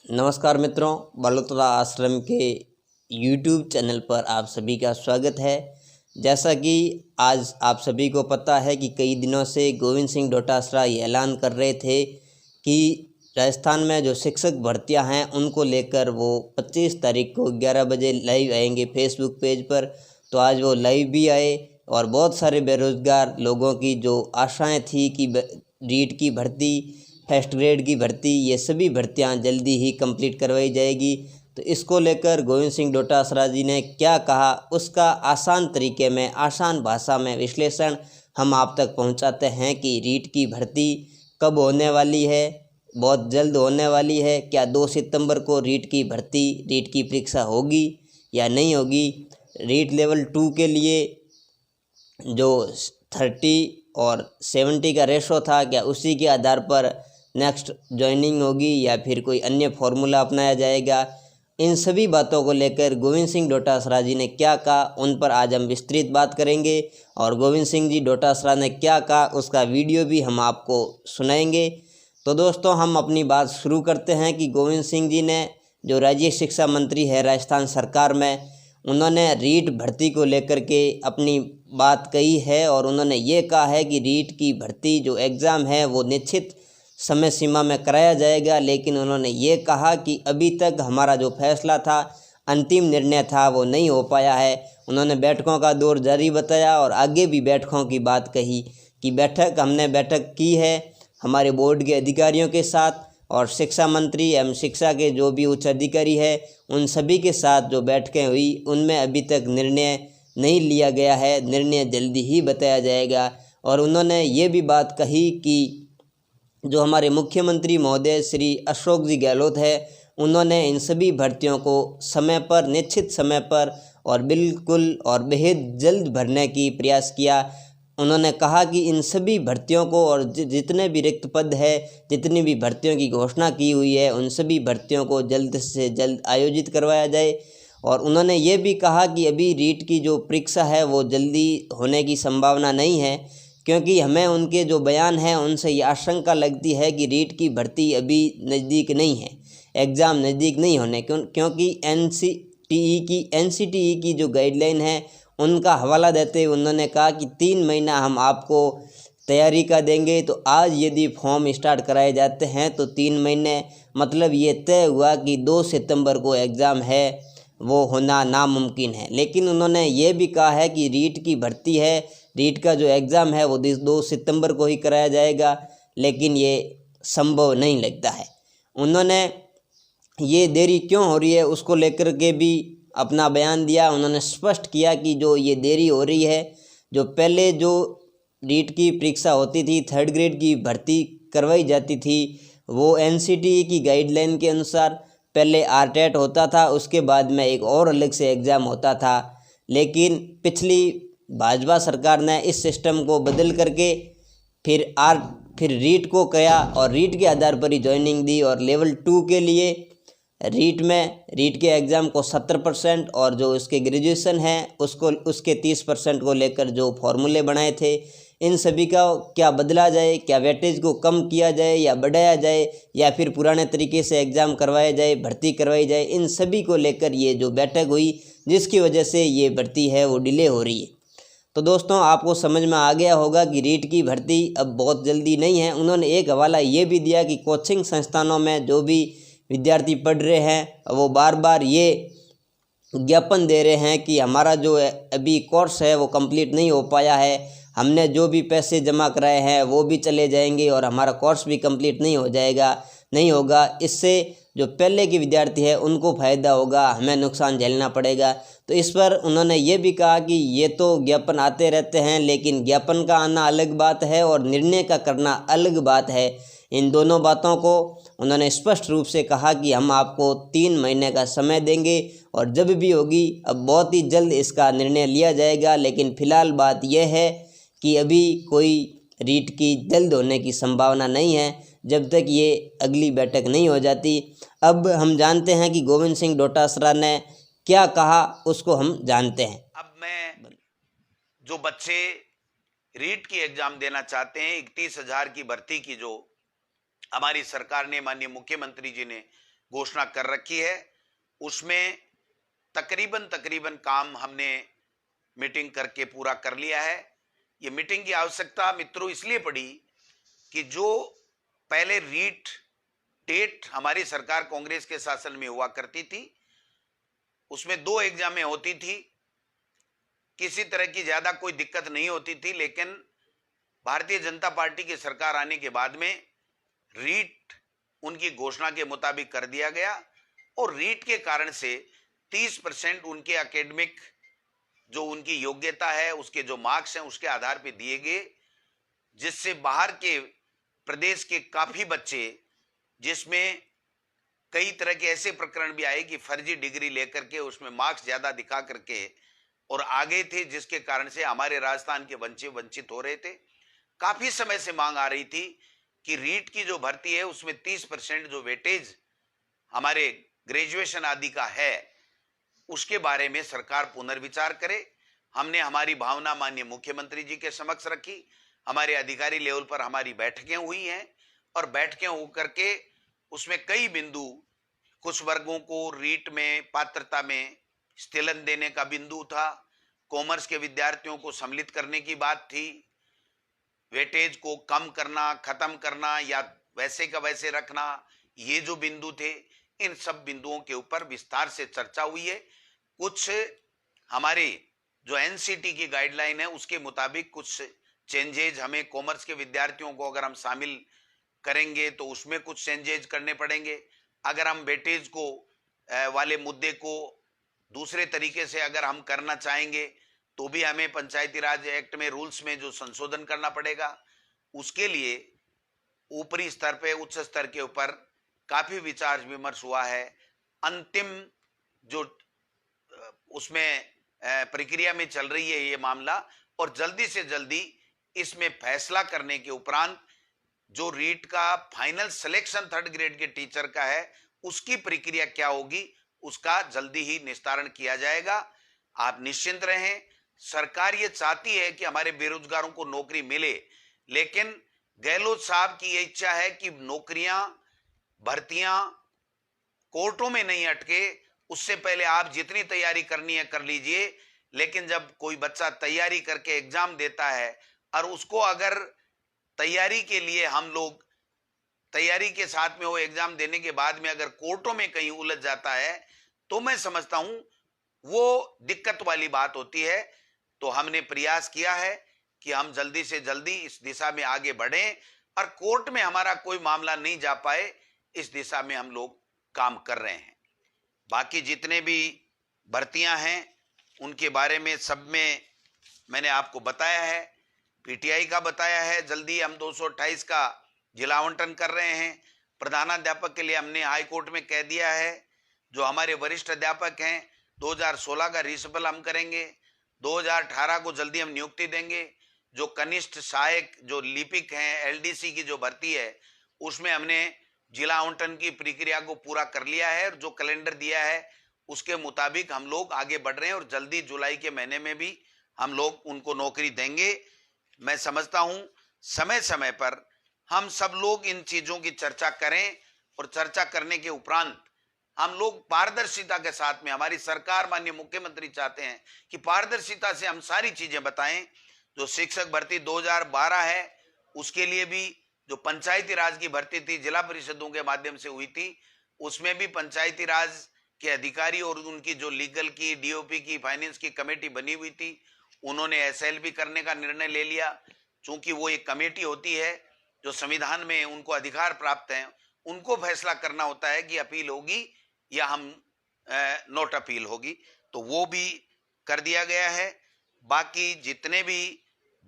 नमस्कार मित्रों, बालोतरा आश्रम के YouTube चैनल पर आप सभी का स्वागत है। जैसा कि आज आप सभी को पता है कि कई दिनों से गोविंद सिंह डोटासरा ये ऐलान कर रहे थे कि राजस्थान में जो शिक्षक भर्तियां हैं उनको लेकर वो 25 तारीख को 11 बजे लाइव आएंगे फेसबुक पेज पर। तो आज वो लाइव भी आए और बहुत सारे बेरोज़गार लोगों की जो आशाएं थी कि रीट की भर्ती, फर्स्ट ग्रेड की भर्ती, ये सभी भर्तियां जल्दी ही कंप्लीट करवाई जाएगी। तो इसको लेकर गोविंद सिंह डोटासरा जी ने क्या कहा, उसका आसान तरीके में, आसान भाषा में विश्लेषण हम आप तक पहुंचाते हैं कि रीट की भर्ती कब होने वाली है, बहुत जल्द होने वाली है। क्या 2 सितंबर को रीट की भर्ती, रीट की परीक्षा होगी या नहीं होगी। रीट लेवल 2 के लिए जो 30 और 70 का रेशो था, क्या उसी के आधार पर नेक्स्ट ज्वाइनिंग होगी या फिर कोई अन्य फॉर्मूला अपनाया जाएगा। इन सभी बातों को लेकर गोविंद सिंह डोटासरा जी ने क्या कहा, उन पर आज हम विस्तृत बात करेंगे। और गोविंद सिंह जी डोटासरा ने क्या कहा उसका वीडियो भी हम आपको सुनाएंगे। तो दोस्तों, हम अपनी बात शुरू करते हैं कि गोविंद सिंह जी ने, जो राज्य शिक्षा मंत्री है राजस्थान सरकार में, उन्होंने रीट भर्ती को लेकर के अपनी बात कही है। और उन्होंने ये कहा है कि रीट की भर्ती जो एग्ज़ाम है वो निश्चित समय सीमा में कराया जाएगा। लेकिन उन्होंने ये कहा कि अभी तक हमारा जो फैसला था, अंतिम निर्णय था, वो नहीं हो पाया है। उन्होंने बैठकों का दौर जारी बताया और आगे भी बैठकों की बात कही कि हमने बैठक की है हमारे बोर्ड के अधिकारियों के साथ और शिक्षा मंत्री एवं शिक्षा के जो भी उच्च अधिकारी है उन सभी के साथ जो बैठकें हुई उनमें अभी तक निर्णय नहीं लिया गया है, निर्णय जल्दी ही बताया जाएगा। और उन्होंने ये भी बात कही कि जो हमारे मुख्यमंत्री महोदय श्री अशोक जी गहलोत है, उन्होंने इन सभी भर्तियों को समय पर, निश्चित समय पर और बिल्कुल और बेहद जल्द भरने की प्रयास किया। उन्होंने कहा कि इन सभी भर्तियों को और जितने भी रिक्त पद है, जितनी भी भर्तियों की घोषणा की हुई है, उन सभी भर्तियों को जल्द से जल्द आयोजित करवाया जाए। और उन्होंने ये भी कहा कि अभी रीट की जो परीक्षा है वो जल्दी होने की संभावना नहीं है, क्योंकि हमें उनके जो बयान हैं उनसे ये आशंका लगती है कि रीट की भर्ती अभी नज़दीक नहीं है, एग्ज़ाम नज़दीक नहीं होने, क्योंकि एनसीटीई की जो गाइडलाइन है उनका हवाला देते हुए उन्होंने कहा कि 3 महीना हम आपको तैयारी का देंगे। तो आज यदि फॉर्म स्टार्ट कराए जाते हैं तो 3 महीने, मतलब ये तय हुआ कि 2 सितंबर को एग्ज़ाम है, वो होना नामुमकिन है। लेकिन उन्होंने ये भी कहा है कि रीट की भर्ती है, रीट का जो एग्ज़ाम है वो 2 सितंबर को ही कराया जाएगा, लेकिन ये संभव नहीं लगता है। उन्होंने ये देरी क्यों हो रही है उसको लेकर के भी अपना बयान दिया। उन्होंने स्पष्ट किया कि जो ये देरी हो रही है, जो पहले जो रीट की परीक्षा होती थी, 3rd ग्रेड की भर्ती करवाई जाती थी, वो एनसीटीई की गाइडलाइन के अनुसार पहले आरटेट होता था, उसके बाद में एक और अलग से एग्ज़ाम होता था। लेकिन पिछली भाजपा सरकार ने इस सिस्टम को बदल करके फिर रीट को किया और रीट के आधार पर ही ज्वाइनिंग दी। और लेवल 2 के लिए रीट के एग्ज़ाम को 70% और जो उसके ग्रेजुएशन है उसके 30% को लेकर जो फॉर्मूले बनाए थे, इन सभी का क्या बदला जाए, क्या वेटेज को कम किया जाए या बढ़ाया जाए, या फिर पुराने तरीके से एग्ज़ाम करवाया जाए, भर्ती करवाई जाए, इन सभी को लेकर ये जो बैठक हुई, जिसकी वजह से ये भर्ती है वो डिले हो रही है। तो दोस्तों, आपको समझ में आ गया होगा कि रीट की भर्ती अब बहुत जल्दी नहीं है। उन्होंने एक हवाला ये भी दिया कि कोचिंग संस्थानों में जो भी विद्यार्थी पढ़ रहे हैं वो बार बार ये ज्ञापन दे रहे हैं कि हमारा जो अभी कोर्स है वो कंप्लीट नहीं हो पाया है, हमने जो भी पैसे जमा कराए हैं वो भी चले जाएंगे और हमारा कोर्स भी कंप्लीट नहीं होगा। इससे जो पहले के विद्यार्थी है उनको फ़ायदा होगा, हमें नुकसान झेलना पड़ेगा। तो इस पर उन्होंने ये भी कहा कि ये तो ज्ञापन आते रहते हैं, लेकिन ज्ञापन का आना अलग बात है और निर्णय का करना अलग बात है। इन दोनों बातों को उन्होंने स्पष्ट रूप से कहा कि हम आपको 3 महीने का समय देंगे और जब भी होगी, अब बहुत ही जल्द इसका निर्णय लिया जाएगा। लेकिन फ़िलहाल बात यह है कि अभी कोई रीट की जल्द होने की संभावना नहीं है, जब तक ये अगली बैठक नहीं हो जाती। अब हम जानते हैं कि गोविंद सिंह डोटासरा ने क्या कहा, उसको हम जानते हैं। अब मैं जो बच्चे रीट की एग्जाम देना चाहते हैं, 31,000 की भर्ती की जो हमारी सरकार ने, माननीय मुख्यमंत्री जी ने घोषणा कर रखी है, उसमें तकरीबन काम हमने मीटिंग करके पूरा कर लिया है। ये मीटिंग की आवश्यकता मित्रों इसलिए पड़ी कि जो पहले रीट टेट हमारी सरकार कांग्रेस के शासन में हुआ करती थी, उसमें 2 एग्जामें होती थी, किसी तरह की ज्यादा कोई दिक्कत नहीं होती थी। लेकिन भारतीय जनता पार्टी की सरकार आने के बाद में रीट उनकी घोषणा के मुताबिक कर दिया गया और रीट के कारण से 30% उनके एकेडमिक जो उनकी योग्यता है, उसके जो मार्क्स हैं, उसके आधार पर दिए गए, जिससे बाहर के प्रदेश के काफी बच्चे, जिसमें कई तरह के ऐसे प्रकरण भी आए कि फर्जी डिग्री लेकर के उसमें मार्क्स ज्यादा दिखा करके और आगे थे, जिसके कारण से हमारे राजस्थान के बच्चे वंचित हो रहे थे। काफी समय से मांग आ रही थी कि रीट की जो भर्ती है उसमें 30% जो वेटेज हमारे ग्रेजुएशन आदि का है, उसके बारे में सरकार पुनर्विचार करे। हमने हमारी भावना माननीय मुख्यमंत्री जी के समक्ष रखी, हमारे अधिकारी लेवल पर हमारी बैठकें हुई हैं और बैठकें होकर के उसमें कई बिंदु, कुछ वर्गों को रीट में पात्रता में स्थिलन देने का बिंदु था, कॉमर्स के विद्यार्थियों को सम्मिलित करने की बात थी, वेटेज को कम करना, खत्म करना या वैसे का वैसे रखना, ये जो बिंदु थे, इन सब बिंदुओं के ऊपर विस्तार से चर्चा हुई है। कुछ हमारे जो एनसीटी की गाइडलाइन है उसके मुताबिक कुछ चेंजेज हमें कॉमर्स के विद्यार्थियों को अगर हम शामिल करेंगे तो उसमें कुछ चेंजेज करने पड़ेंगे। अगर हम वेटेज को वाले मुद्दे को दूसरे तरीके से अगर हम करना चाहेंगे तो भी हमें पंचायती राज एक्ट में रूल्स में जो संशोधन करना पड़ेगा। उसके लिए ऊपरी स्तर पे, उच्च स्तर के ऊपर काफी विचार विमर्श हुआ है। अंतिम जो उसमें प्रक्रिया में चल रही है ये मामला, और जल्दी से जल्दी इसमें फैसला करने के उपरांत जो रीट का फाइनल सिलेक्शन 3rd ग्रेड के टीचर का है उसकी प्रक्रिया क्या होगी, उसका जल्दी ही निस्तारण किया जाएगा। आप निश्चिंत रहें, सरकार ये चाहती है कि हमारे बेरोजगारों को नौकरी मिले, लेकिन गहलोत साहब की ये इच्छा है कि नौकरियां, भर्तियां कोर्टों में नहीं अटके। उससे पहले आप जितनी तैयारी करनी है कर लीजिए, लेकिन जब कोई बच्चा तैयारी करके एग्जाम देता है और उसको अगर तैयारी के लिए हम लोग तैयारी के साथ में वो एग्जाम देने के बाद में अगर कोर्टों में कहीं उलझ जाता है तो मैं समझता हूं वो दिक्कत वाली बात होती है। तो हमने प्रयास किया है कि हम जल्दी से जल्दी इस दिशा में आगे बढ़ें और कोर्ट में हमारा कोई मामला नहीं जा पाए, इस दिशा में हम लोग काम कर रहे हैं। बाकी जितने भी भर्तियां हैं उनके बारे में सब में मैंने आपको बताया है, पीटीआई का बताया है। जल्दी हम 228 का जिला आवंटन कर रहे हैं। प्रधानाध्यापक के लिए हमने हाई कोर्ट में कह दिया है, जो हमारे वरिष्ठ अध्यापक हैं 2016 का रिशफल हम करेंगे, 2018 को जल्दी हम नियुक्ति देंगे। जो कनिष्ठ सहायक जो लिपिक हैं, एलडीसी की जो भर्ती है उसमें हमने जिला आवंटन की प्रक्रिया को पूरा कर लिया है और जो कैलेंडर दिया है उसके मुताबिक हम लोग आगे बढ़ रहे हैं और जल्दी जुलाई के महीने में भी हम लोग उनको नौकरी देंगे। मैं समझता हूं समय समय पर हम सब लोग इन चीजों की चर्चा करें और चर्चा करने के उपरांत हम लोग पारदर्शिता के साथ में, हमारी सरकार माननीय मुख्यमंत्री चाहते हैं कि पारदर्शिता से हम सारी चीजें बताएं। जो शिक्षक भर्ती 2012 है उसके लिए भी जो पंचायती राज की भर्ती थी जिला परिषदों के माध्यम से हुई थी, उसमें भी पंचायती राज के अधिकारी और उनकी जो लीगल की, डीओपी की, फाइनेंस की कमेटी बनी हुई थी, उन्होंने एसएलपी करने का निर्णय ले लिया। चूंकि वो एक कमेटी होती है जो संविधान में उनको अधिकार प्राप्त है, उनको फैसला करना होता है कि अपील होगी या हम नोट अपील होगी, तो वो भी कर दिया गया है। बाकी जितने भी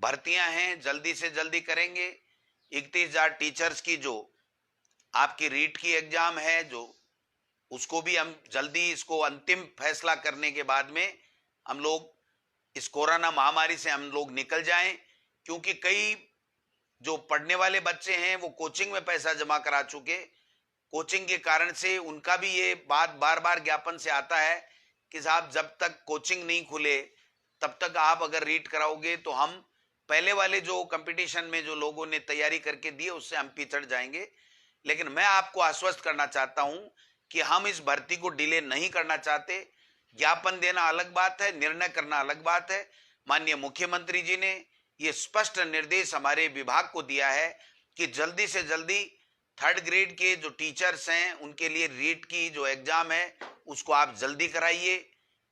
भर्तियां हैं जल्दी से जल्दी करेंगे। 31,000 टीचर्स की जो आपकी रीट की एग्जाम है जो उसको भी हम जल्दी इसको अंतिम फैसला करने के बाद में हम लोग इस कोरोना महामारी से हम लोग निकल जाएं, क्योंकि कई जो पढ़ने वाले बच्चे हैं वो कोचिंग में पैसा जमा करा चुके। कोचिंग के कारण से उनका भी ये बात बार बार ज्ञापन से आता है कि साहब जब तक कोचिंग नहीं खुले तब तक आप अगर रीट कराओगे तो हम पहले वाले जो कंपटीशन में जो लोगों ने तैयारी करके दी उससे हम पिछड़ जाएंगे। लेकिन मैं आपको आश्वस्त करना चाहता हूं कि हम इस भर्ती को डिले नहीं करना चाहते। ज्ञापन देना अलग बात है, निर्णय करना अलग बात है। माननीय मुख्यमंत्री जी ने ये स्पष्ट निर्देश हमारे विभाग को दिया है कि जल्दी से जल्दी 3rd ग्रेड के जो टीचर्स हैं उनके लिए रीट की जो एग्जाम है उसको आप जल्दी कराइए।